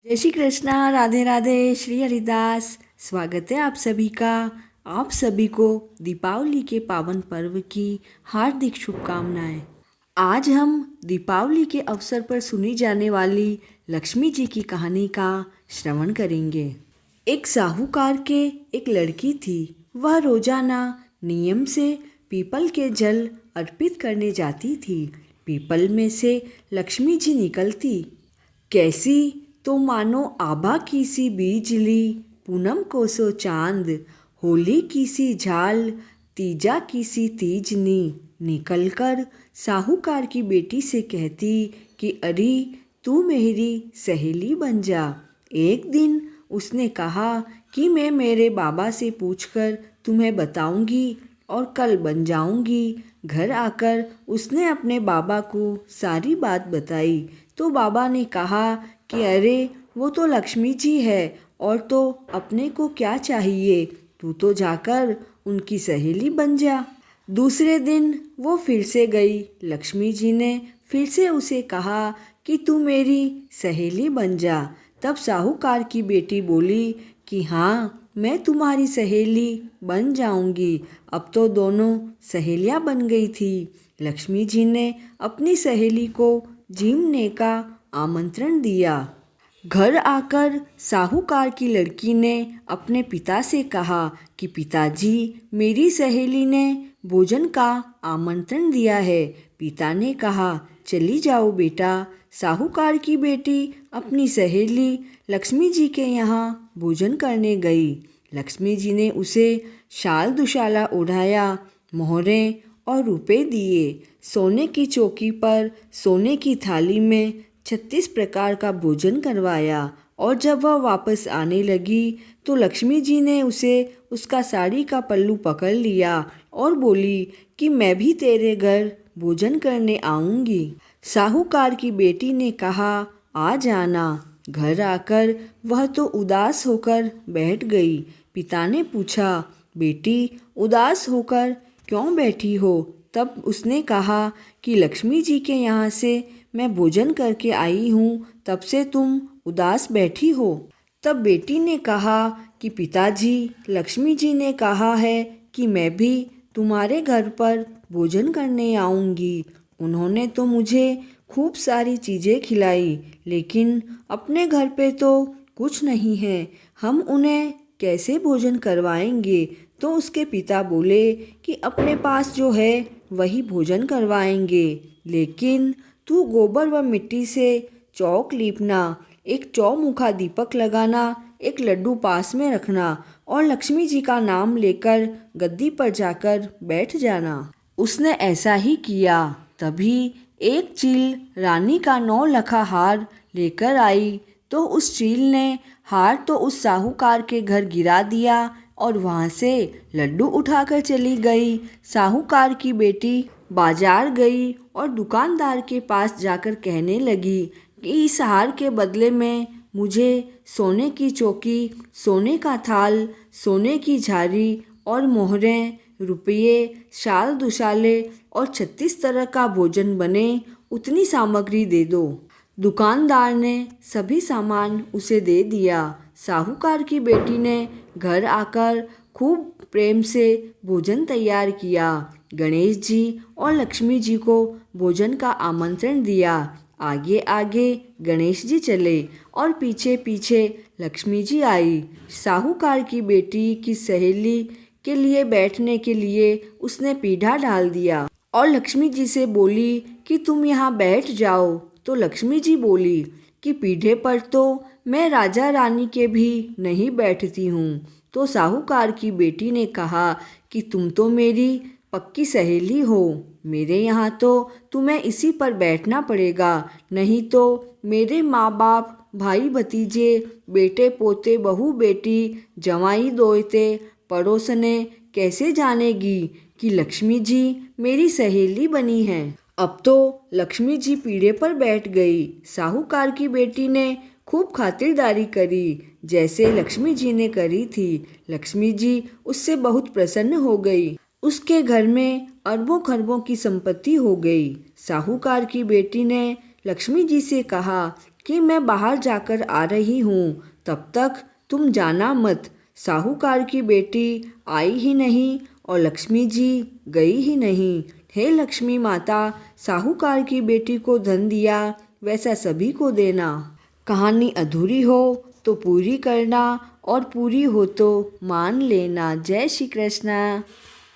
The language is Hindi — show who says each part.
Speaker 1: जय श्री कृष्णा, राधे राधे, श्री हरिदास। स्वागत है आप सभी का। आप सभी को दीपावली के पावन पर्व की हार्दिक शुभकामनाएं। आज हम दीपावली के अवसर पर सुनी जाने वाली लक्ष्मी जी की कहानी का श्रवण करेंगे। एक साहूकार के एक लड़की थी। वह रोजाना नियम से पीपल के जल अर्पित करने जाती थी। पीपल में से लक्ष्मी जी निकलती। कैसी तो मानो आभा की सी बिजली, पूनम को सो चांद, होली की सी झाल, तीजा की सी तीजनी। निकलकर साहूकार की बेटी से कहती कि अरे तू मेरी सहेली बन जा। एक दिन उसने कहा कि मैं मेरे बाबा से पूछकर तुम्हें बताऊंगी और कल बन जाऊंगी। घर आकर उसने अपने बाबा को सारी बात बताई तो बाबा ने कहा कि अरे वो तो लक्ष्मी जी है और तो अपने को क्या चाहिए, तू तो जाकर उनकी सहेली बन जा। दूसरे दिन वो फिर से गई। लक्ष्मी जी ने फिर से उसे कहा कि तू मेरी सहेली बन जा। तब साहूकार की बेटी बोली कि हाँ, मैं तुम्हारी सहेली बन जाऊंगी। अब तो दोनों सहेलियां बन गई थी। लक्ष्मी जी ने अपनी सहेली को जीमने का आमंत्रण दिया। घर आकर साहूकार की लड़की ने अपने पिता से कहा कि पिताजी, मेरी सहेली ने भोजन का आमंत्रण दिया है। पिता ने कहा चली जाओ बेटा। साहूकार की बेटी अपनी सहेली लक्ष्मी जी के यहाँ भोजन करने गई। लक्ष्मी जी ने उसे शाल दुशाला ओढ़ाया, मोहरें और रुपए दिए। सोने की चौकी पर सोने की थाली में 36 प्रकार का भोजन करवाया और जब वह वापस आने लगी तो लक्ष्मी जी ने उसे उसका साड़ी का पल्लू पकड़ लिया और बोली कि मैं भी तेरे घर भोजन करने आऊंगी। साहूकार की बेटी ने कहा आ जाना। घर आकर वह तो उदास होकर बैठ गई। पिता ने पूछा बेटी, उदास होकर क्यों बैठी हो? तब उसने कहा कि लक्ष्मी जी के यहाँ से मैं भोजन करके आई हूँ, तब से तुम उदास बैठी हो। तब बेटी ने कहा कि पिताजी, लक्ष्मी जी ने कहा है कि मैं भी तुम्हारे घर पर भोजन करने आऊँगी। उन्होंने तो मुझे खूब सारी चीज़ें खिलाई, लेकिन अपने घर पे तो कुछ नहीं है। हम उन्हें कैसे भोजन करवाएंगे? तो उसके पिता बोले कि अपने पास जो है वही भोजन करवाएंगे, लेकिन तू गोबर व मिट्टी से चौक लीपना, एक चौमुखा दीपक लगाना, एक लड्डू पास में रखना और लक्ष्मी जी का नाम लेकर गद्दी पर जाकर बैठ जाना। उसने ऐसा ही किया। तभी एक चील रानी का 9 लखा हार लेकर आई तो उस चील ने हार तो उस साहूकार के घर गिरा दिया और वहाँ से लड्डू उठाकर चली गई। साहूकार की बेटी बाजार गई और दुकानदार के पास जाकर कहने लगी कि इस हार के बदले में मुझे सोने की चौकी, सोने का थाल, सोने की झारी और मोहरें, रुपये, शाल दुशाले और 36 तरह का भोजन बने उतनी सामग्री दे दो। दुकानदार ने सभी सामान उसे दे दिया। साहूकार की बेटी ने घर आकर खूब प्रेम से भोजन तैयार किया। गणेश जी और लक्ष्मी जी को भोजन का आमंत्रण दिया। आगे आगे गणेश जी चले और पीछे पीछे लक्ष्मी जी आई। साहूकार की बेटी की सहेली के लिए बैठने के लिए उसने पीढ़ा डाल दिया और लक्ष्मी जी से बोली कि तुम यहाँ बैठ जाओ। तो लक्ष्मी जी बोली कि पीढ़े पर तो मैं राजा रानी के भी नहीं बैठती हूँ। तो साहूकार की बेटी ने कहा कि तुम तो मेरी पक्की सहेली हो, मेरे यहाँ तो तुम्हें इसी पर बैठना पड़ेगा, नहीं तो मेरे माँ बाप, भाई भतीजे, बेटे पोते, बहू बेटी, जवाई दोयते, पड़ोसने कैसे जानेगी कि लक्ष्मी जी मेरी सहेली बनी है। अब तो लक्ष्मी जी पीढ़े पर बैठ गई। साहूकार की बेटी ने खूब खातिरदारी करी जैसे लक्ष्मी जी ने करी थी। लक्ष्मी जी उससे बहुत प्रसन्न हो गई। उसके घर में अरबों खरबों की संपत्ति हो गई। साहूकार की बेटी ने लक्ष्मी जी से कहा कि मैं बाहर जाकर आ रही हूँ, तब तक तुम जाना मत। साहूकार की बेटी आई ही नहीं और लक्ष्मी जी गई ही नहीं। हे लक्ष्मी माता, साहूकार की बेटी को धन दिया वैसा सभी को देना। कहानी अधूरी हो तो पूरी करना और पूरी हो तो मान लेना। जय श्री कृष्ण।